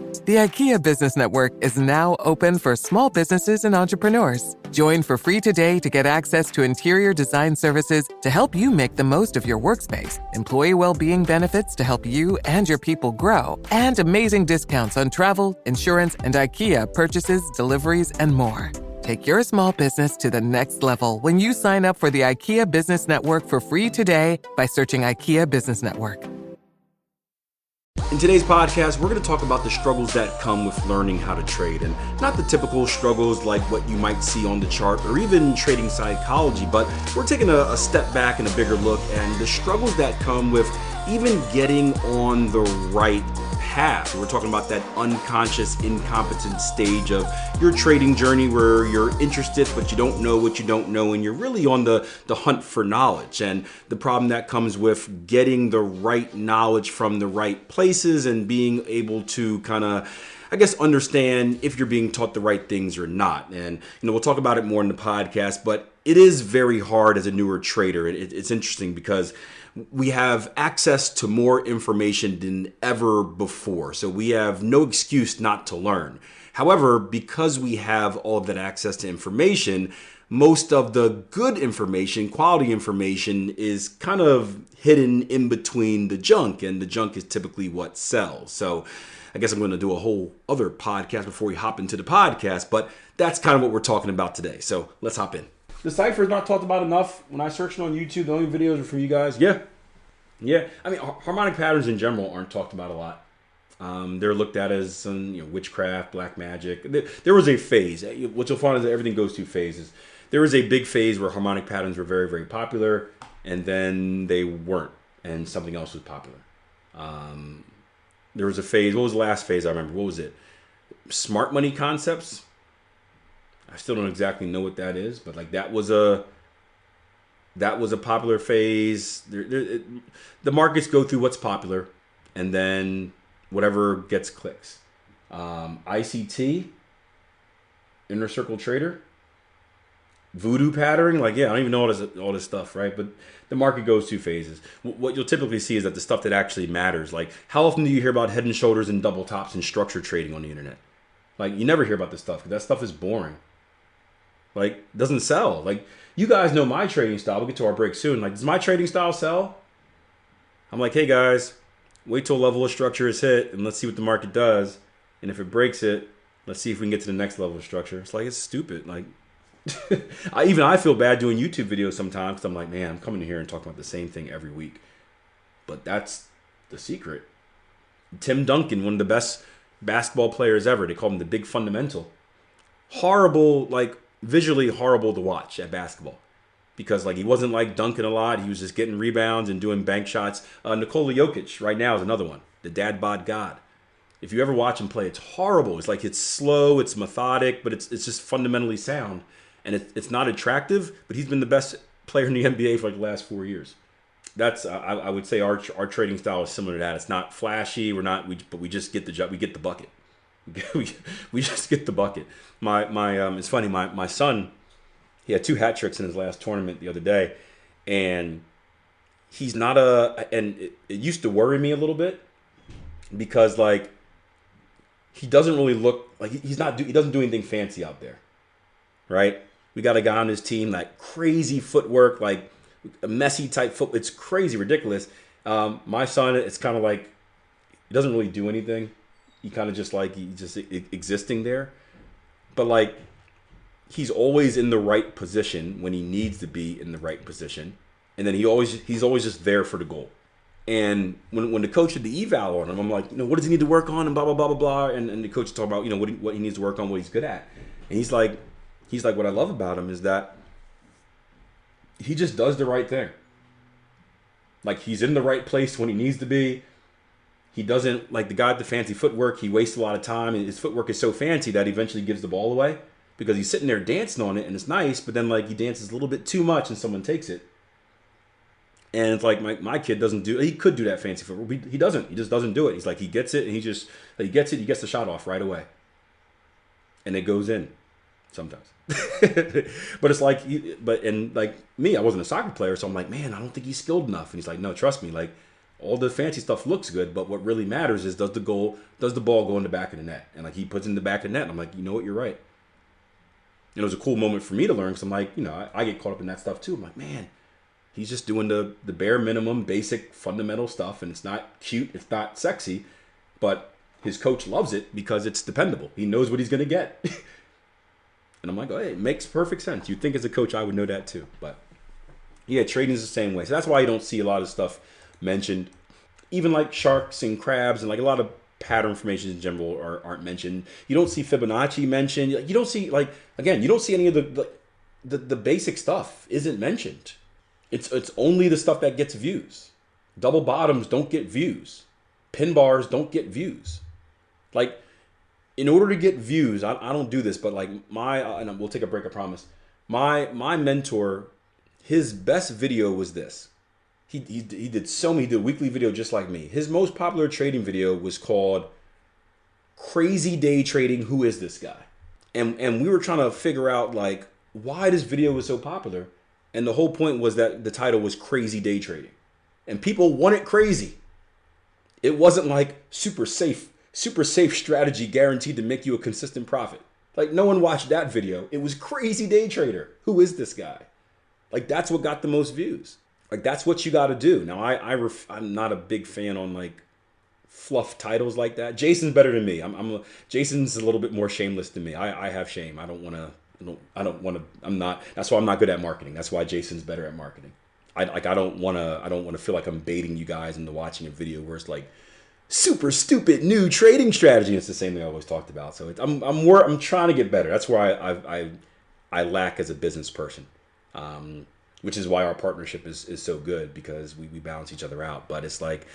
The IKEA Business Network is now open for small businesses and entrepreneurs. Join for free today to get access to interior design services to help you make the most of your workspace, employee well-being benefits to help you and your people grow, and amazing discounts on travel, insurance, and IKEA purchases, deliveries, and more. Take your small business to the next level when you sign up for the IKEA Business Network for free today by searching IKEA Business Network. In today's podcast, we're going to talk about the struggles that come with learning how to trade, and not the typical struggles like what you might see on the chart or even trading psychology, but we're taking a step back and a bigger look and the struggles that come with even getting on the right path. We're talking about that unconscious, incompetent stage of your trading journey where you're interested, but you don't know what you don't know, and you're really on the hunt for knowledge, and the problem that comes with getting the right knowledge from the right places and being able to kind of, I guess, understand if you're being taught the right things or not. And, we'll talk about it more in the podcast, but it is very hard as a newer trader. It's interesting because we have access to more information than ever before. So we have no excuse not to learn. However, because we have all of that access to information, most of the good information, quality information, is kind of hidden in between the junk, and the junk is typically what sells. So I guess I'm going to do a whole other podcast before we hop into the podcast, but that's kind of what we're talking about today. So let's hop in. The cipher is not talked about enough. When I searched on YouTube, the only videos are from you guys. Yeah. I mean, harmonic patterns in general aren't talked about a lot. They're looked at as some, witchcraft, black magic. There was a phase. What you'll find is that everything goes through phases. There was a big phase where harmonic patterns were very, very popular, and then they weren't, and something else was popular. There was a phase. What was the last phase I remember? What was it? Smart money concepts. I still don't exactly know what that is, but that was a popular phase. The markets go through what's popular, and then whatever gets clicks. ICT, inner circle trader, voodoo patterning. I don't even know all this stuff, right? But the market goes through phases. What you'll typically see is that the stuff that actually matters, like how often do you hear about head and shoulders and double tops and structure trading on the internet? You never hear about this stuff because that stuff is boring. Doesn't sell. You guys know my trading style. We'll get to our break soon. Does my trading style sell? I'm hey guys, wait till a level of structure is hit and let's see what the market does. And if it breaks it, let's see if we can get to the next level of structure. It's stupid. I feel bad doing YouTube videos sometimes because I'm man, I'm coming in here and talking about the same thing every week. But that's the secret. Tim Duncan, one of the best basketball players ever. They call him the big fundamental. Horrible, visually horrible to watch at basketball because he wasn't dunking a lot. He was just getting rebounds and doing bank shots. Nikola Jokic right now is another one, the dad bod god. If you ever watch him play, it's horrible. It's slow, it's methodic, but it's just fundamentally sound, and it's not attractive. But he's been the best player in the NBA for the last 4 years. That's I would say our trading style is similar to that. It's not flashy. But we just get the job. We get the bucket. we just get the bucket. It's funny. My son, he had 2 hat tricks in his last tournament the other day, and he's not and it used to worry me a little bit because he doesn't really look he doesn't do anything fancy out there, right? We got a guy on his team crazy footwork, a messy type foot. It's crazy, ridiculous. My son, it's kind of he doesn't really do anything. He kind of just he's just existing there. But he's always in the right position when he needs to be in the right position. And then he's always just there for the goal. And when the coach did the eval on him, I'm what does he need to work on and blah, blah, blah, blah, blah. And the coach talk about, what he needs to work on, what he's good at. And he's like, what I love about him is that he just does the right thing. He's in the right place when he needs to be. He doesn't, the guy with the fancy footwork, he wastes a lot of time. And his footwork is so fancy that he eventually gives the ball away because he's sitting there dancing on it and it's nice, but then he dances a little bit too much and someone takes it. And it's my kid doesn't he could do that fancy footwork. He doesn't. He just doesn't do it. He's he gets it and he gets the shot off right away. And it goes in sometimes. But it's me, I wasn't a soccer player, so I'm man, I don't think he's skilled enough. And he's no, trust me, All the fancy stuff looks good, but what really matters is does the ball go in the back of the net? And like he puts it in the back of the net, and I'm like, you know what, you're right. And it was a cool moment for me to learn because I'm like, I get caught up in that stuff too. I'm like, man, he's just doing the bare minimum, basic, fundamental stuff, and it's not cute, it's not sexy, but his coach loves it because it's dependable. He knows what he's going to get. And I'm like, oh, hey, it makes perfect sense. You'd think as a coach I would know that too. But yeah, trading is the same way. So that's why you don't see a lot of stuff mentioned. Even like sharks and crabs and like a lot of pattern formations in general aren't mentioned. You don't see Fibonacci mentioned. You don't see, like, again, you don't see any of the basic stuff isn't mentioned. It's only the stuff that gets views. Double bottoms don't get views. Pin bars don't get views. Like, in order to get views, I don't do this, but like and we'll take a break, I promise. My mentor, his best video was this. He did he did a weekly video just like me. His most popular trading video was called Crazy Day Trading, Who Is This Guy? And we were trying to figure out like why this video was so popular. And the whole point was that the title was Crazy Day Trading. And people want it crazy. It wasn't like super safe strategy guaranteed to make you a consistent profit. Like no one watched that video. It was Crazy Day Trader. Who is this guy? Like that's what got the most views. Like that's what you got to do. Now I'm not a big fan on like fluff titles like that. Jason's better than me. Jason's a little bit more shameless than me. I have shame. I don't want to. I'm not. That's why I'm not good at marketing. That's why Jason's better at marketing. I don't want to feel like I'm baiting you guys into watching a video where it's like super stupid new trading strategy. It's the same thing I always talked about. So I'm trying to get better. That's where I lack as a business person. Which is why our partnership is so good because we balance each other out. But it's like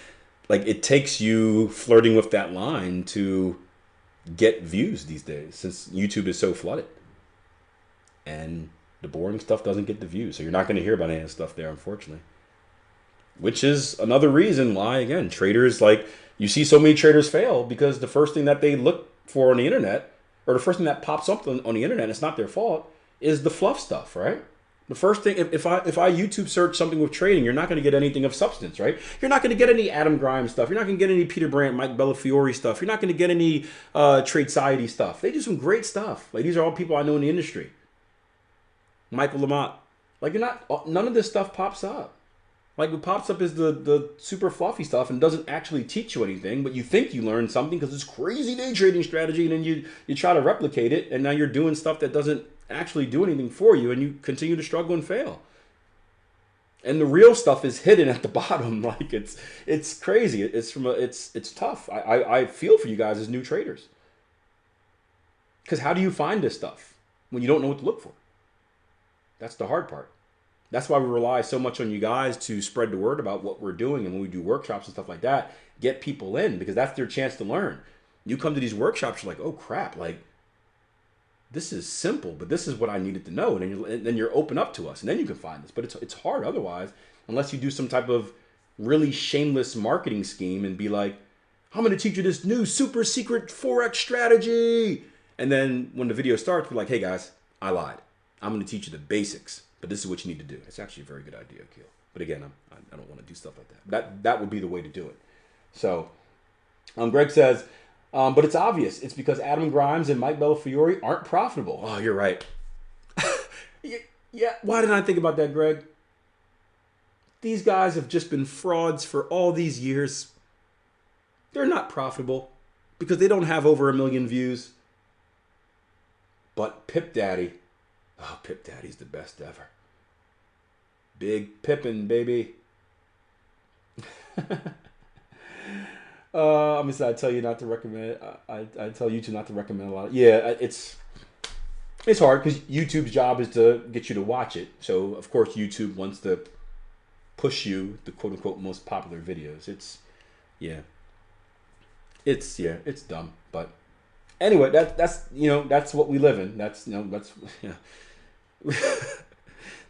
it takes you flirting with that line to get views these days since YouTube is so flooded. And the boring stuff doesn't get the views. So you're not going to hear about any of the stuff there, unfortunately. Which is another reason why, again, traders, like, you see so many traders fail because the first thing that they look for on the internet, or the first thing that pops up on the internet, it's not their fault, is the fluff stuff, right? The first thing, if I YouTube search something with trading, you're not going to get anything of substance, right? You're not going to get any Adam Grimes stuff. You're not going to get any Peter Brandt, Mike Bellafiore stuff. You're not going to get any Trade Society stuff. They do some great stuff. Like, these are all people I know in the industry. Michael Lamont. Like, none of this stuff pops up. Like, what pops up is the super fluffy stuff and doesn't actually teach you anything, but you think you learned something because it's crazy day trading strategy, and then you try to replicate it, and now you're doing stuff that doesn't actually do anything for you, and you continue to struggle and fail. And the real stuff is hidden at the bottom. Like, it's crazy. It's tough. I feel for you guys as new traders. Because how do you find this stuff when you don't know what to look for? That's the hard part. That's why we rely so much on you guys to spread the word about what we're doing, and when we do workshops and stuff like that, get people in because that's their chance to learn. You come to these workshops, you're like, oh crap, like this is simple, but this is what I needed to know, and then you're open up to us, and then you can find this. But it's hard otherwise, unless you do some type of really shameless marketing scheme and be like, I'm going to teach you this new super secret Forex strategy, and then when the video starts, we're like, hey guys, I lied. I'm going to teach you the basics. But this is what you need to do. It's actually a very good idea, Akil. But again, I don't want to do stuff like that. That would be the way to do it. So, Greg says, but it's obvious. It's because Adam Grimes and Mike Bellafiore aren't profitable. Oh, you're right. Yeah. Why didn't I think about that, Greg? These guys have just been frauds for all these years. They're not profitable because they don't have over 1 million views. But Pip Daddy, Pip Daddy's the best ever. Big Pippin, baby. I'm just, I tell you not to recommend. I tell you to not to recommend a lot. Yeah, it's hard because YouTube's job is to get you to watch it. So of course YouTube wants to push you the quote unquote most popular videos. It's dumb. But anyway, that's what we live in. That's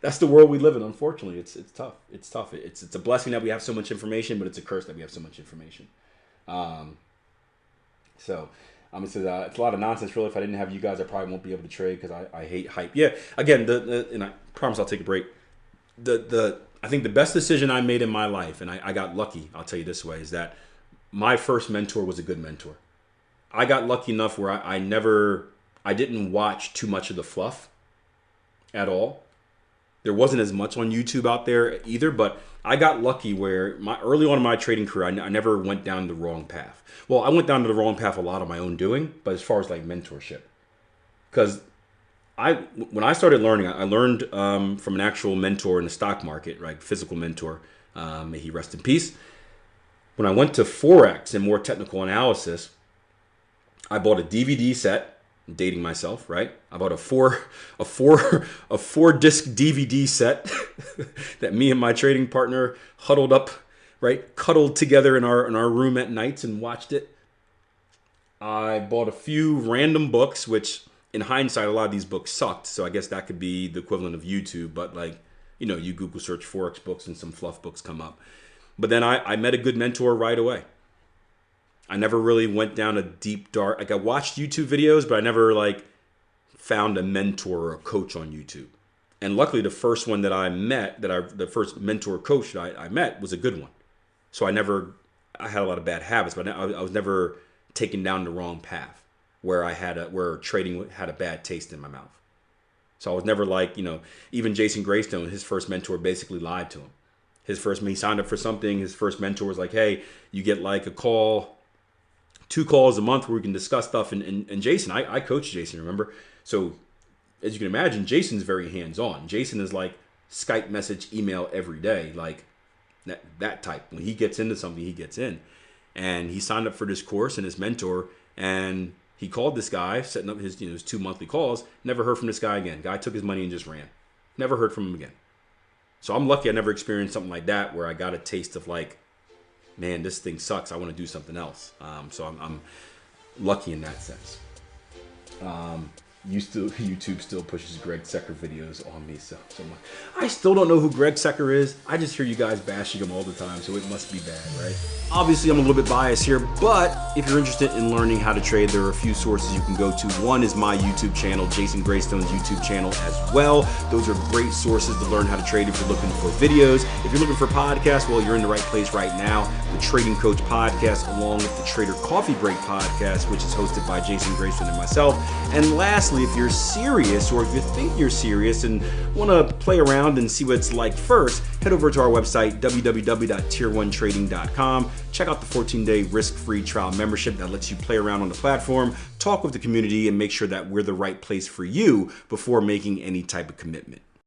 that's the world we live in. Unfortunately, it's tough. It's tough. It's a blessing that we have so much information, but it's a curse that we have so much information. So I'm gonna say that it's a lot of nonsense. Really, if I didn't have you guys, I probably won't be able to trade because I hate hype. Yeah, again, and I promise I'll take a break. I think the best decision I made in my life, and I got lucky, I'll tell you this way, is that my first mentor was a good mentor. I got lucky enough where I didn't watch too much of the fluff at all. There wasn't as much on YouTube out there either, but I got lucky where early on in my trading career, I never went down the wrong path. Well, I went down to the wrong path a lot of my own doing, but as far as like mentorship, because when I started learning, I learned from an actual mentor in the stock market, right? Physical mentor, may he rest in peace. When I went to Forex and more technical analysis, I bought a DVD set. I'm dating myself, right? I bought a four disc DVD set that me and my trading partner huddled up, right? Cuddled together in our room at nights and watched it. I bought a few random books, which in hindsight, a lot of these books sucked. So I guess that could be the equivalent of YouTube. But like, you Google search Forex books and some fluff books come up. But then I met a good mentor right away. I never really went down a deep dark, like I watched YouTube videos, but I never like found a mentor or a coach on YouTube. And luckily the first one that I met, the first mentor coach that I met was a good one. So I had a lot of bad habits, but I was never taken down the wrong path where trading had a bad taste in my mouth. So I was never like, even Jason Greystone, his first mentor basically lied to him. He signed up for something. His first mentor was like, hey, you get like a call, 2 calls a month where we can discuss stuff. And Jason, I coach Jason, remember? So as you can imagine, Jason's very hands-on. Jason is like Skype message, email every day, like that type. When he gets into something, he gets in. And he signed up for this course and his mentor, and he called this guy, setting up his 2 monthly calls. Never heard from this guy again. Guy took his money and just ran. Never heard from him again. So I'm lucky I never experienced something like that where I got a taste of like, man, this thing sucks. I want to do something else. So I'm lucky in that sense. YouTube still pushes Greg Secker videos on me so much. I still don't know who Greg Secker is. I just hear you guys bashing him all the time, so it must be bad, right? Obviously, I'm a little bit biased here, but if you're interested in learning how to trade, there are a few sources you can go to. One is my YouTube channel, Jason Greystone's YouTube channel as well. Those are great sources to learn how to trade if you're looking for videos. If you're looking for podcasts, well, you're in the right place right now. The Trading Coach Podcast, along with the Trader Coffee Break Podcast, which is hosted by Jason Greystone and myself. And lastly, if you're serious, or if you think you're serious and want to play around and see what it's like first, head over to our website, www.tier1trading.com. Check out the 14-day risk-free trial membership that lets you play around on the platform, talk with the community, and make sure that we're the right place for you before making any type of commitment.